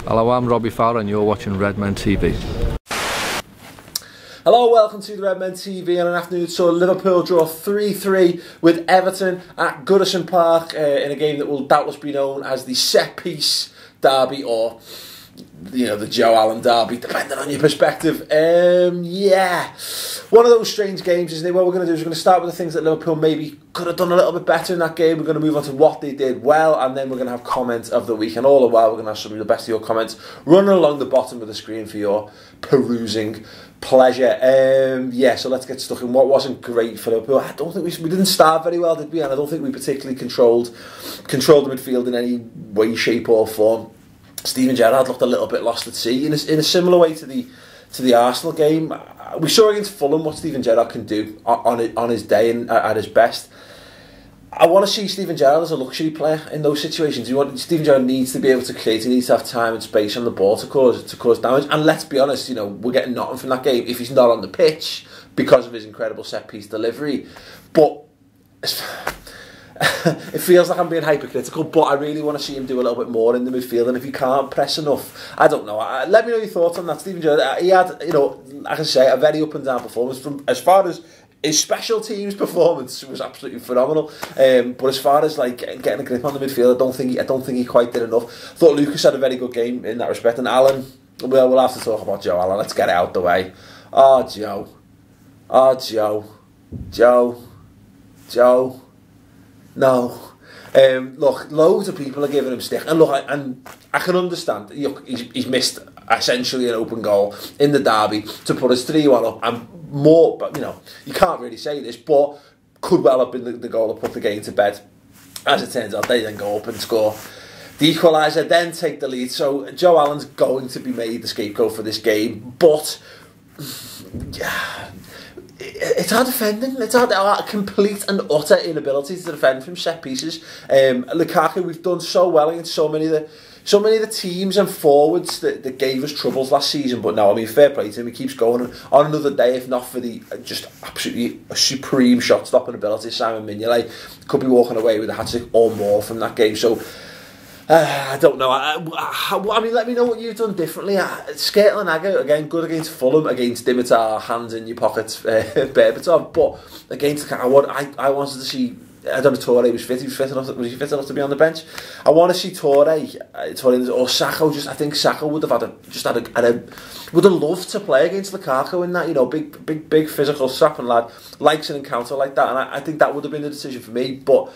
Hello, I'm Robbie Fowler and you're watching Redmen TV. Hello, welcome to the Redmen TV on an afternoon. So Liverpool draw 3-3 with Everton at Goodison Park in a game that will doubtless be known as the set-piece derby, or the Joe Allen derby, depending on your perspective. Yeah, one of those strange games, isn't it? What we're going to do is we're going to start with the things that Liverpool maybe could have done a little bit better in that game. We're going to move on to what they did well, and then we're going to have comments of the week. And all the while, we're going to have some of the best of your comments running along the bottom of the screen for your perusing pleasure. Yeah, so let's get stuck in what wasn't great for Liverpool. I don't think we didn't start very well, did we? And I don't think we particularly controlled the midfield in any way, shape or form. Steven Gerrard looked a little bit lost at sea in a similar way to the Arsenal game. We saw against Fulham what Steven Gerrard can do on his day and at his best. I want to see Steven Gerrard as a luxury player in those situations. Steven Gerrard needs to be able to create. He needs to have time and space on the ball to cause damage. And let's be honest, we're getting nothing from that game if he's not on the pitch because of his incredible set piece delivery. But it feels like I'm being hypercritical, but I really want to see him do a little bit more in the midfield. And if he can't press enough, I don't know. Let me know your thoughts on that. Steven Gerrard, he had, I can say, a very up and down performance. From as far as his special teams performance was absolutely phenomenal, but as far as getting a grip on the midfield, I don't think he quite did enough. I thought Lucas had a very good game in that respect, and Allen, well, we'll have to talk about Joe Allen. Let's get it out the way. Joe, no. Look, loads of people are giving him stick, and look, I can understand. He's missed essentially an open goal in the derby to put us 3-1 up, and more. But you can't really say this, but could well have been the goal that put the game to bed. As it turns out, they then go up and score the equaliser, then take the lead. So Joe Allen's going to be made the scapegoat for this game, but yeah. It's our defending. It's our complete and utter inability to defend from set pieces. Lukaku, we've done so well against so many of the teams and forwards that gave us troubles last season. But no, I mean, fair play to him. He keeps going on another day, if not for the just absolutely supreme shot stopping ability. Simon Mignolet could be walking away with a hat-trick or more from that game. So I don't know. I mean, let me know what you've done differently. Skrtel and Agger, again, good against Fulham, against Dimitar, hands in your pockets, Berbatov. But against I wanted to see. I don't know if Toure was fit. Was he fit enough to be on the bench? I want to see Toure or Sacco. I think Sacco would have would have loved to play against Lukaku in that. Big physical strapping lad likes an encounter like that, and I think that would have been the decision for me. But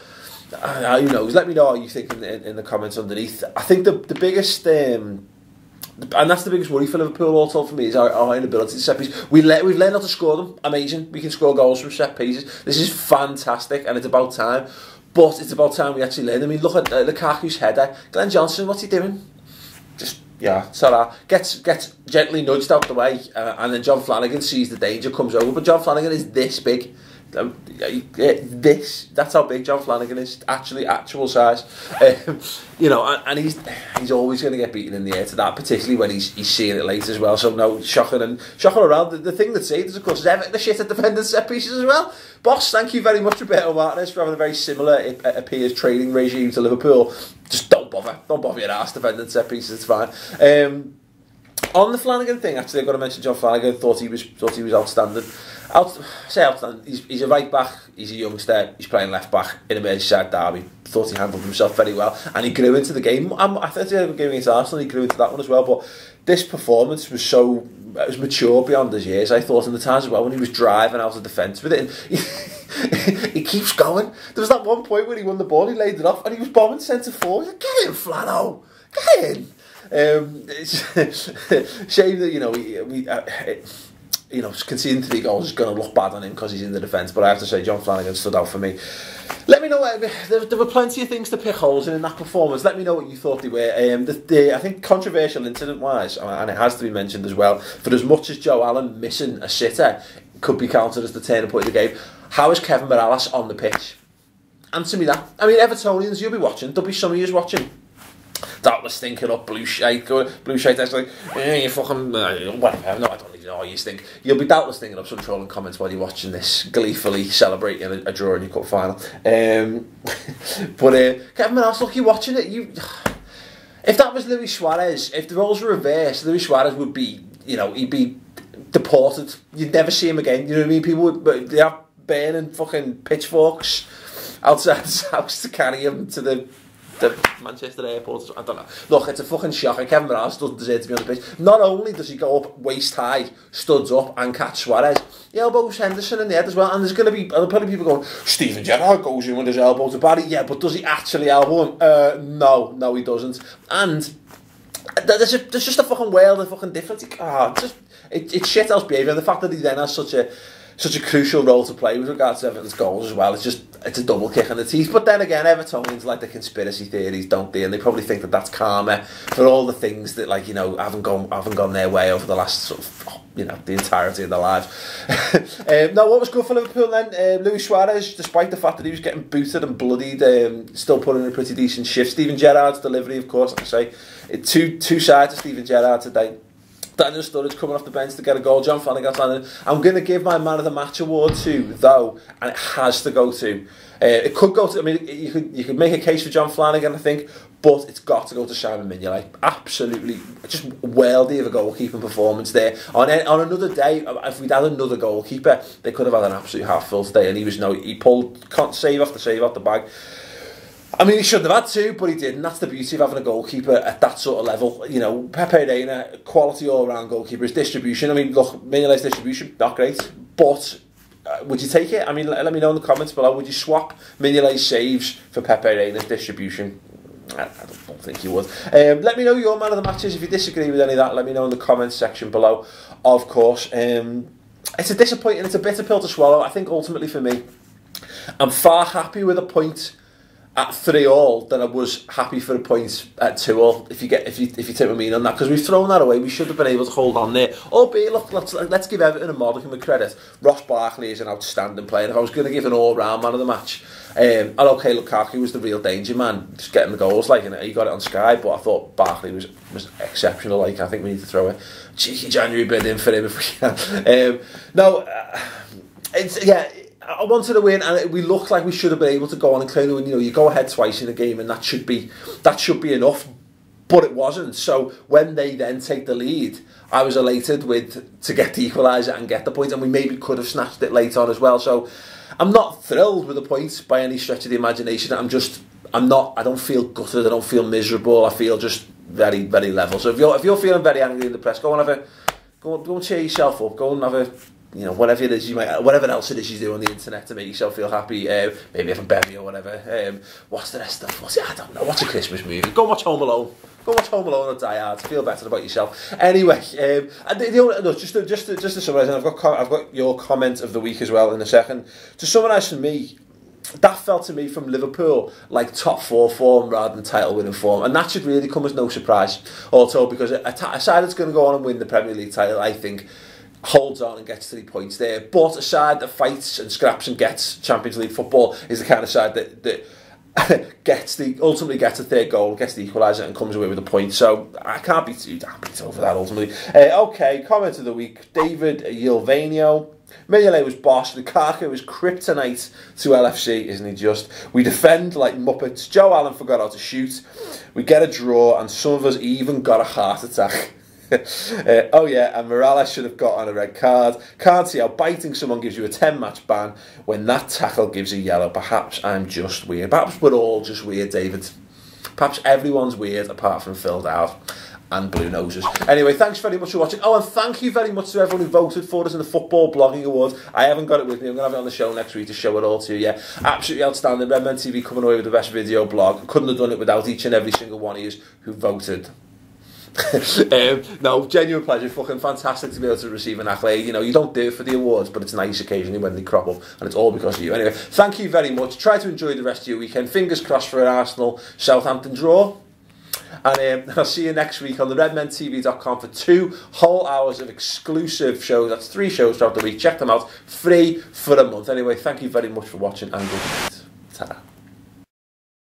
who knows? Let me know what you think in the comments underneath. I think the biggest, and that's the biggest worry for Liverpool also for me, is our inability to set pieces. We've learned how to score them. Amazing. We can score goals from set pieces. This is fantastic, and it's about time. But it's about time we actually learn. I mean, look at Lukaku's header. Glenn Johnson, what's he doing? Just, yeah, Salah gets gently nudged out the way, and then John Flanagan sees the danger, comes over. But John Flanagan is this big. That's how big John Flanagan is, actual size. And he's always going to get beaten in the air to that, particularly when he's seeing it late as well. So no, shocking around. The thing that's saved is, of course, Everton the shit at defending set pieces as well. Boss, thank you very much, Roberto Martinez, for having a very similar, it appears, training regime to Liverpool. Just don't bother your ass defending set pieces. It's fine. On the Flanagan thing, actually, I've got to mention John Flanagan. Thought he was outstanding. Outstanding. He's a right back. He's a youngster. He's playing left back in a Merseyside Derby. Thought he handled himself very well, and he grew into the game. I thought he had a good game against Arsenal. He grew into that one as well. But this performance was mature beyond his years. I thought in the times as well when he was driving out of defence with it. And he keeps going. There was that one point when he won the ball. He laid it off, and he was bombing centre forward. Like, get in, Flano. Get in. It's shame that conceding 3 goals is going to look bad on him because he's in the defence, but I have to say John Flanagan stood out for me. Let me know. There were plenty of things to pick holes in that performance. Let me know what you thought they were. I think controversial incident wise, and it has to be mentioned as well, for as much as Joe Allen missing a sitter could be counted as the turning point of the game, how is Kevin Mirallas on the pitch? Answer me that. I mean, Evertonians, you'll be watching. There'll be some of you watching. Doubtless thinking up blue shite. That's like, you fucking whatever. No, I don't even know how you think. You'll be doubtless thinking up some trolling comments while you're watching this, gleefully celebrating a draw in your cup final. But Kevin Mirallas, look, you're watching it. If that was Luis Suarez, if the roles were reversed, Luis Suarez would be, you know, he'd be deported. You'd never see him again. You know what I mean? People would, they have burning fucking pitchforks outside his house to carry him to the Manchester airport. I don't know. Look, it's a fucking shocker. Kevin Mirallas doesn't deserve to be on the pitch. Not only does he go up waist high, studs up, and catch Suarez, he elbows Henderson in the head as well. And there's going to be probably people going, Steven Gerrard goes in with his elbow to Barry. Yeah, but does he actually elbow him? No, he doesn't. And there's just a fucking world of fucking difference. It's shit else behaviour. And the fact that he then has such a crucial role to play with regards to Everton's goals as well. It's a double kick in the teeth. But then again, Evertonians like the conspiracy theories, don't they? And they probably think that that's karma for all the things that, like, you know, haven't gone their way over the last sort of, you know, the entirety of their lives. Now, what was good for Liverpool then? Luis Suarez, despite the fact that he was getting booted and bloodied, still put in a pretty decent shift. Steven Gerrard's delivery, of course, like I say, two sides of Steven Gerrard today. Daniel Sturridge coming off the bench to get a goal. John Flanagan's landed. I'm going to give my man of the match award to, though, and it has to go to. It could go to. I mean, you could make a case for John Flanagan, I think, but it's got to go to Simon Mignolet. Absolutely, just worldy of a goalkeeping performance there. On another day, if we'd had another goalkeeper, they could have had an absolute half full today, and he pulled save after save off the bag. I mean, he shouldn't have had to, but he did, and that's the beauty of having a goalkeeper at that sort of level. You know, Pepe Reina, quality all-round goalkeeper. His distribution, I mean, look, Mignolet's distribution, not great, but would you take it? I mean, let me know in the comments below. Would you swap Mignolet's saves for Pepe Reina's distribution? I don't think you would. Let me know your man of the matches. If you disagree with any of that, let me know in the comments section below, of course. It's a disappointing, it's a bitter pill to swallow. I think ultimately for me, I'm far happy with a point at 3-3 than I was happy for a point at 2-2. If you take my meaning on that, because we've thrown that away, we should have been able to hold on there. Albeit, look, let's give Everton a modicum of credit. Ross Barkley is an outstanding player. If I was going to give an all-round man of the match, and okay, Lukaku was the real danger man, just getting the goals, like, and he got it on Sky. But I thought Barkley was exceptional. Like, I think we need to throw a cheeky January bid in for him if we can. I wanted to win, and we looked like we should have been able to go on and clearly win. You know, you go ahead twice in a game, and that should be enough, but it wasn't. So when they then take the lead, I was elated to get the equaliser and get the point, and we maybe could have snatched it late on as well. So I'm not thrilled with the points by any stretch of the imagination. I don't feel gutted. I don't feel miserable. I feel just very, very level. So if you're feeling very angry in the press, go and cheer yourself up. Go and have a, you know, whatever it is whatever else it is you do on the internet to make yourself feel happy, maybe have a bevy or whatever. What's the rest of I don't know, what's a Christmas movie? Go and watch Home Alone. Go watch Home Alone or Die Hard to feel better about yourself. Anyway, just to summarise, and I've got your comment of the week as well in a second. To summarise for me, that felt to me from Liverpool like top 4 form rather than title winning form, and that should really come as no surprise. Also, because a side that's going to go on and win the Premier League title, I think, holds on and gets 3 points there. But a side that fights and scraps and gets Champions League football is the kind of side that ultimately gets a third goal, gets the equaliser and comes away with a point. So I can't be too happy over that ultimately. Okay, comment of the week, David Yilvanio. Mignolet was boss, Lukaku was kryptonite to LFC, isn't he just? We defend like Muppets, Joe Allen forgot how to shoot, we get a draw, and some of us even got a heart attack. Oh yeah, and Mirallas should have got on a red card. Can't see how biting someone gives you a 10-match ban when that tackle gives a yellow. Perhaps I'm just weird. Perhaps we're all just weird, David. Perhaps everyone's weird apart from Phil Dowd and Blue Noses. Anyway, thanks very much for watching. Oh, and thank you very much to everyone who voted for us in the Football Blogging Awards. I haven't got it with me. I'm going to have it on the show next week to show it all to you. Yeah, absolutely outstanding. Redmen TV coming away with the best video blog. Couldn't have done it without each and every single one of you who voted. No, genuine pleasure. Fucking fantastic to be able to receive an accolade. You know, you don't do it for the awards, but it's nice occasionally when they crop up, and it's all because of you. Anyway, thank you very much. Try to enjoy the rest of your weekend. Fingers crossed for an Arsenal Southampton draw. And I'll see you next week on the redmentv.com for 2 whole hours of exclusive shows. That's 3 shows throughout the week. Check them out. Free for a month. Anyway, thank you very much for watching, and good night. Ta-da.